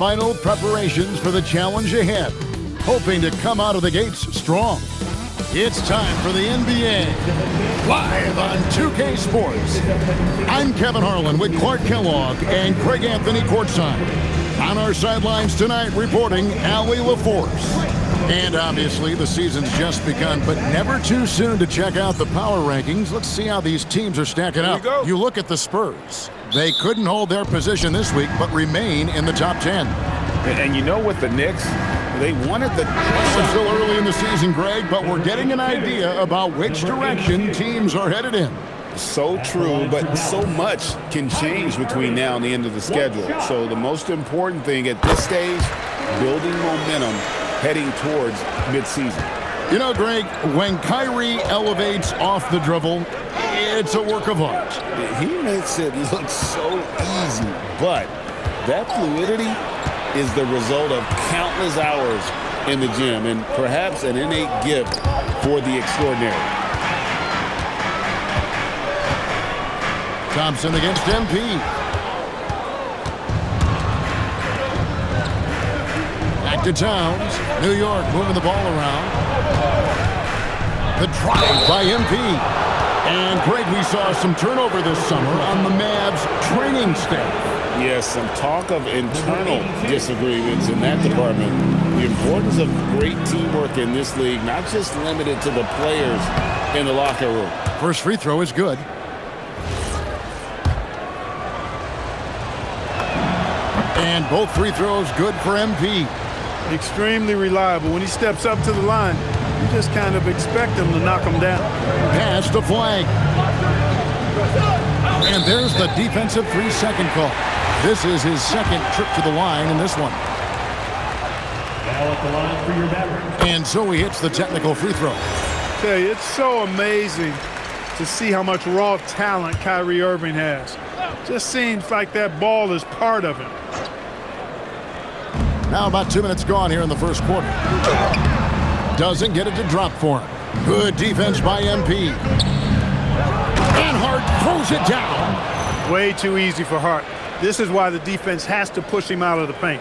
Final preparations for the challenge ahead, hoping to come out of the gates strong. It's time for the NBA, live on 2K Sports. I'm Kevin Harlan with Clark Kellogg and Craig Anthony courtside. On our sidelines tonight, reporting Allie LaForce. And obviously, the season's just begun, but never too soon to check out the power rankings. Let's see how these teams are stacking up. You look at the Spurs. They couldn't hold their position this week, but remain in the top 10. And you know what, the Knicks, they wanted the... It's still early in the season, Greg, but we're getting an idea about which direction teams are headed in. So true, but so much can change between now and the end of the schedule. So the most important thing at this stage, building momentum heading towards midseason. You know, Greg, when Kyrie elevates off the dribble, it's a work of art. He makes it look so easy, but that fluidity is the result of countless hours in the gym and perhaps an innate gift for the extraordinary. Thompson against MP. Back to Towns. New York moving the ball around. The drive by MP. And, Greg, we saw some turnover this summer on the Mavs training staff. Yes, some talk of internal disagreements in that department. The importance of great teamwork in this league, not just limited to the players in the locker room. First free throw is good. And both free throws good for MP. Extremely reliable. When he steps up to the line, you just kind of expect him to knock him down. Pass to Flag. And there's the defensive 3-second call. This is his second trip to the line in this one. Now at the line for your Mavericks. And so he hits the technical free throw. Okay, it's so amazing to see how much raw talent Kyrie Irving has. Just seems like that ball is part of him. Now about 2 minutes gone here in the first quarter. Doesn't get it to drop for him. Good defense by MP. And Hart throws it down. Way too easy for Hart. This is why the defense has to push him out of the paint.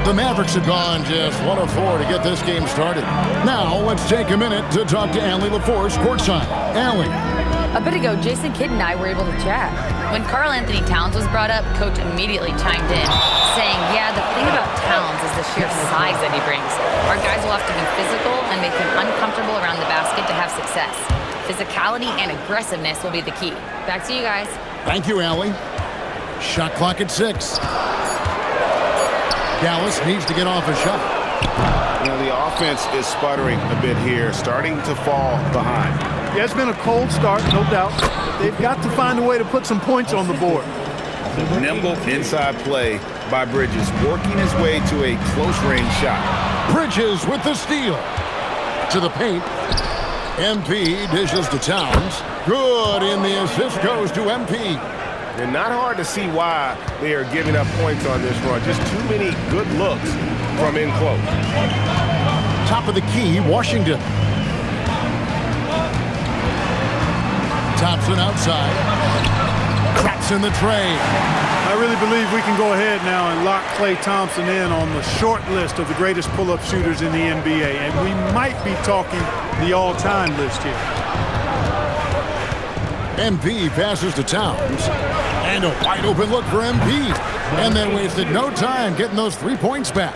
The Mavericks have gone just 1 of 4 to get this game started. Now let's take a minute to talk to Allie LaForce courtside. Allie. A bit ago, Jason Kidd and I were able to chat. When Karl Anthony Towns was brought up, Coach immediately chimed in, saying, yeah, the thing about Towns is the sheer size that he brings. Our guys will have to be physical and make him uncomfortable around the basket to have success. Physicality and aggressiveness will be the key. Back to you guys. Thank you, Allie. Shot clock at 6. Dallas needs to get off a shot. You know, the offense is sputtering a bit here, starting to fall behind. Yeah, it's been a cold start, no doubt. But they've got to find a way to put some points on the board. Nimble inside play by Bridges, working his way to a close-range shot. Bridges with the steal. To the paint. MP dishes to Towns. Good, and the assist goes to MP. And not hard to see why they are giving up points on this run. Just too many good looks from in close. Top of the key, Washington. Thompson outside. Cracks in the tray. I really believe we can go ahead now and lock Klay Thompson in on the short list of the greatest pull-up shooters in the NBA. And we might be talking the all-time list here. MP passes to Towns. And a wide open look for MP. And they wasted no time getting those 3 points back.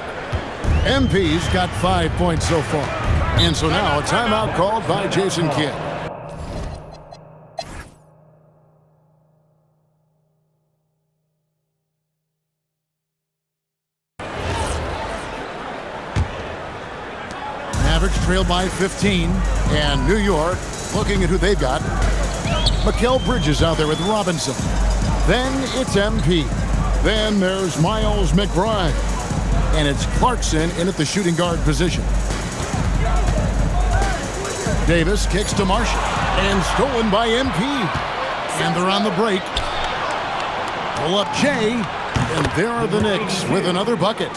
MP's got 5 points so far. And so now a timeout called by Jason Kidd. Mavericks trail by 15. And New York looking at who they've got. Mikal Bridges out there with Robinson. Then it's MP. Then there's Miles McBride. And it's Clarkson in at the shooting guard position. Davis kicks to Marshall. And stolen by MP. And they're on the break. Pull up Jay. And there are the Knicks with another bucket.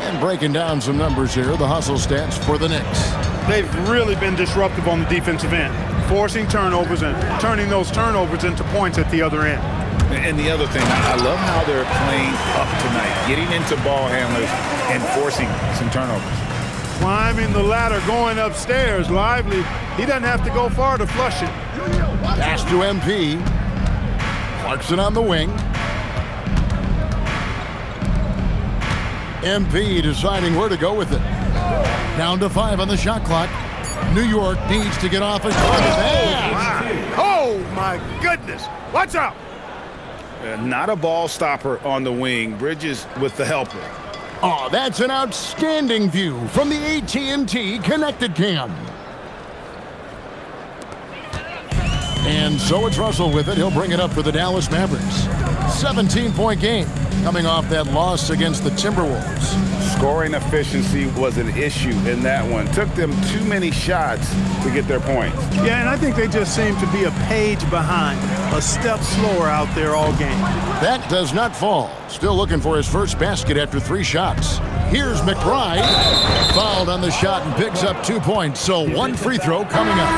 And breaking down some numbers here, the hustle stats for the Knicks. They've really been disruptive on the defensive end, forcing turnovers and turning those turnovers into points at the other end. And the other thing, I love how they're playing up tonight, getting into ball handlers and forcing some turnovers. Climbing the ladder, going upstairs. Lively, he doesn't have to go far to flush it. Pass to MP. Clarkson on the wing. MP deciding where to go with it. Down to 5 on the shot clock. New York needs to get off a shot. Oh, my goodness. Watch out. Not a ball stopper on the wing. Bridges with the helper. Oh, that's an outstanding view from the AT&T Connected Cam. And so it's Russell with it. He'll bring it up for the Dallas Mavericks. 17-point game coming off that loss against the Timberwolves. Scoring efficiency was an issue in that one. Took them too many shots to get their points. Yeah, and I think they just seem to be a page behind, a step slower out there all game. That does not fall. Still looking for his first basket after 3 shots. Here's McBride. Fouled on the shot and picks up 2 points. So 1 free throw coming up.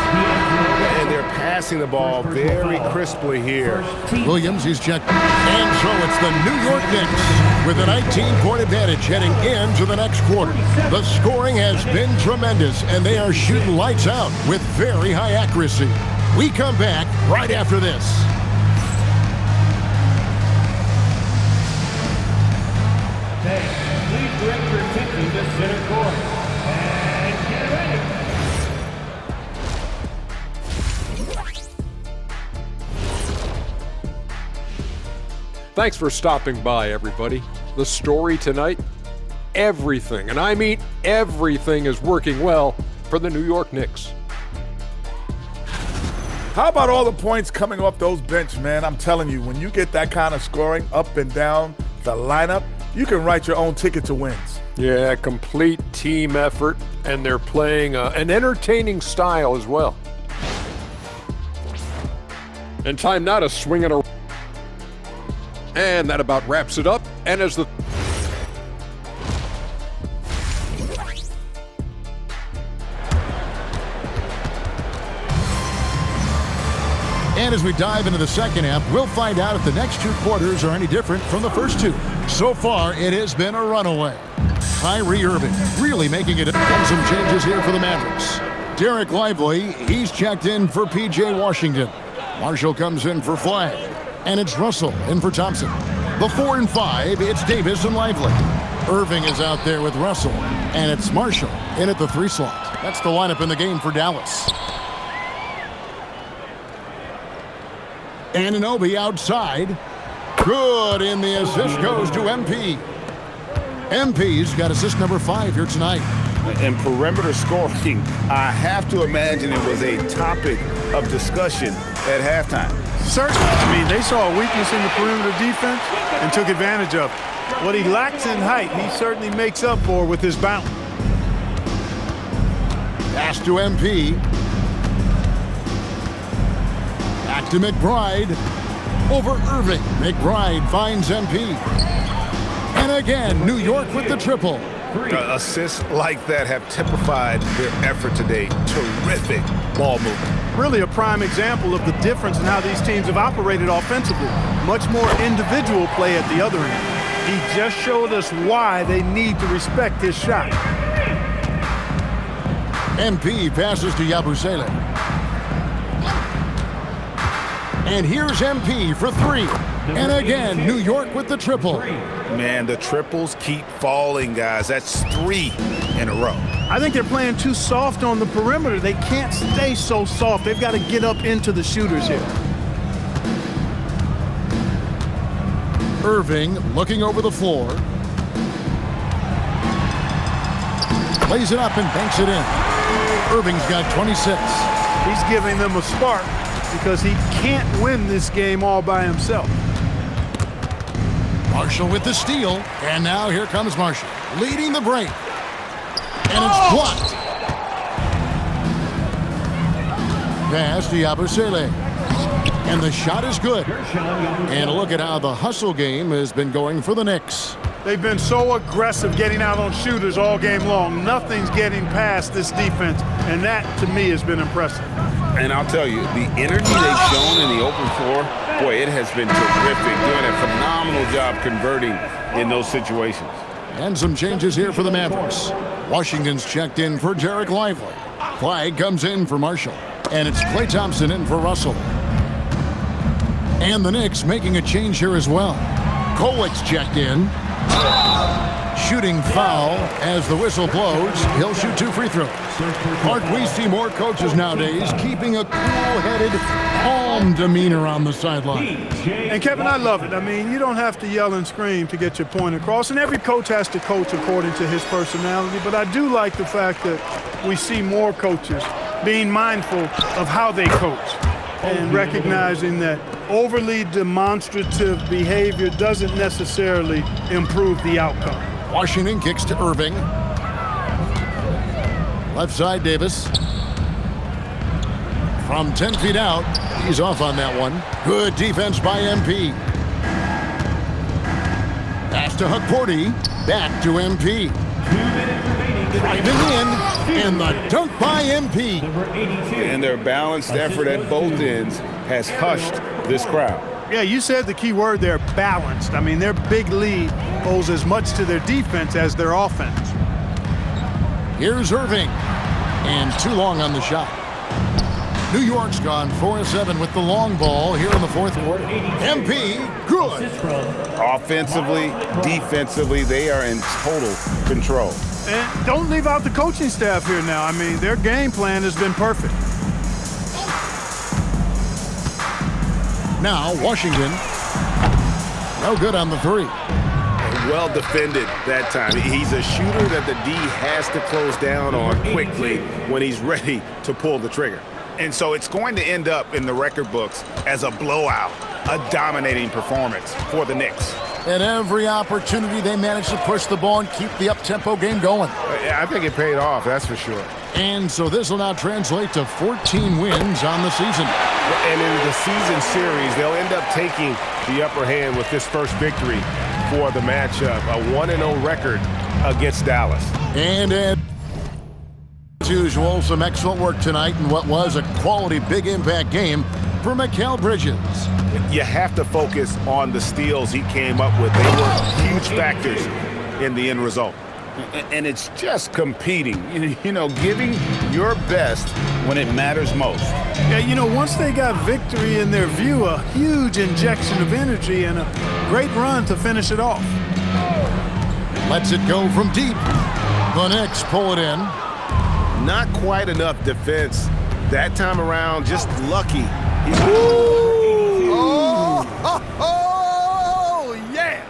And they're passing the ball very crisply here. Williams, he's checked. And so it's the New York Knicks with a 19-point advantage heading into the next quarter. The scoring has been tremendous, and they are shooting lights out with very high accuracy. We come back right after this. Please direct your attention to center court. And get ready. Thanks for stopping by, everybody. The story tonight, everything, and I mean everything, is working well for the New York Knicks. How about all the points coming off those bench, man? I'm telling you, when you get that kind of scoring up and down the lineup, you can write your own ticket to wins. Yeah, complete team effort, and they're playing an entertaining style as well. And time now to swing it around. And that about wraps it up. And as the And as we dive into the second half, we'll find out if the next 2 quarters are any different from the first 2. So far, it has been a runaway. Kyrie Irving really making it. And some changes here for the Mavericks. Derek Lively, he's checked in for P.J. Washington. Marshall comes in for Flagg. And it's Russell in for Thompson. The 4 and 5, it's Davis and Lively. Irving is out there with Russell. And it's Marshall in at the 3 slot. That's the lineup in the game for Dallas. Anunoby outside. Good, and the assist goes to MP. MP's got assist number 5 here tonight. And perimeter scoring, I have to imagine it was a topic of discussion at halftime. Certainly. I mean, they saw a weakness in the perimeter defense and took advantage of it. What he lacks in height, he certainly makes up for with his bounce. Pass to MP. Back to McBride. Over Irving. McBride finds MP. And again, New York with the triple. Assists like that have typified their effort today. Terrific ball movement. Really a prime example of the difference in how these teams have operated offensively. Much more individual play at the other end. He just showed us why they need to respect his shot. MP passes to Yabusele. And here's MP for 3. And again, New York with the triple. Man, the triples keep falling, guys. That's 3 in a row. I think they're playing too soft on the perimeter. They can't stay so soft. They've got to get up into the shooters here. Irving looking over the floor. Lays it up and banks it in. Irving's got 26. He's giving them a spark because he can't win this game all by himself. Marshall with the steal. And now here comes Marshall, leading the break. And it's blocked. Pass to Yabusele. And the shot is good. And look at how the hustle game has been going for the Knicks. They've been so aggressive getting out on shooters all game long. Nothing's getting past this defense, and that, to me, has been impressive. And I'll tell you, the energy they've shown in the open floor boy, it has been terrific, doing a phenomenal job converting in those situations. And some changes here for the Mavericks. Washington's checked in for Jarek Lively. Clyde comes in for Marshall. And it's Klay Thompson in for Russell. And the Knicks making a change here as well. Kolic's checked in. Shooting foul as the whistle blows. He'll shoot 2 free throws. Mark, we see more coaches nowadays keeping a cool-headed, calm demeanor on the sideline. And Kevin, I love it. I mean, you don't have to yell and scream to get your point across, and every coach has to coach according to his personality, but I do like the fact that we see more coaches being mindful of how they coach and recognizing that overly demonstrative behavior doesn't necessarily improve the outcome. Washington kicks to Irving. Left side, Davis. From 10 feet out, he's off on that one. Good defense by MP. Pass to Hukporti. Back to MP. Driving in, and the dunk by MP. And their balanced effort at both ends has hushed this crowd. Yeah, you said the key word there, balanced. I mean, their big lead owes as much to their defense as their offense. Here's Irving. And too long on the shot. New York's gone 4-7 with the long ball here in the fourth quarter. MP, good. Offensively, defensively, they are in total control. And don't leave out the coaching staff here now. I mean, their game plan has been perfect. Now, Washington, no good on the 3. Well defended that time. He's a shooter that the D has to close down on quickly when he's ready to pull the trigger. And so it's going to end up in the record books as a blowout, a dominating performance for the Knicks. At every opportunity, they managed to push the ball and keep the up-tempo game going. I think it paid off, that's for sure. And so this will now translate to 14 wins on the season. And in the season series, they'll end up taking the upper hand with this first victory for the matchup, a 1-0 record against Dallas. And as usual, some excellent work tonight in what was a quality big impact game for Mikal Bridges. You have to focus on the steals he came up with. They were huge factors in the end result. And it's just competing, you know, giving your best when it matters most. Yeah, you know, once they got victory in their view, a huge injection of energy and a great run to finish it off. Lets it go from deep. The Knicks pull it in. Not quite enough defense that time around, just lucky. Yeah!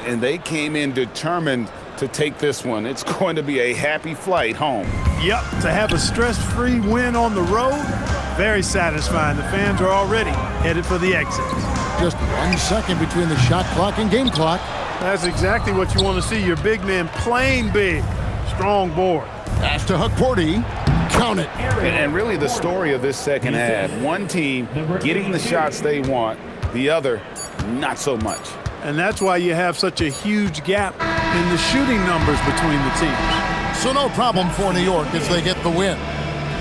And they came in determined to take this one. It's going to be a happy flight home. Yep, to have a stress-free win on the road, very satisfying. The fans are already headed for the exit. Just 1 second between the shot clock and game clock. That's exactly what you want to see, your big men playing big. Strong board. Pass to Hukporti. Count it. And really the story of this second half, one team getting the shots they want, the other not so much. And that's why you have such a huge gap in the shooting numbers between the teams. So no problem for New York as they get the win.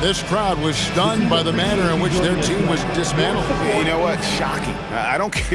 This crowd was stunned by the manner in which their team was dismantled. You know what? Shocking. I don't care.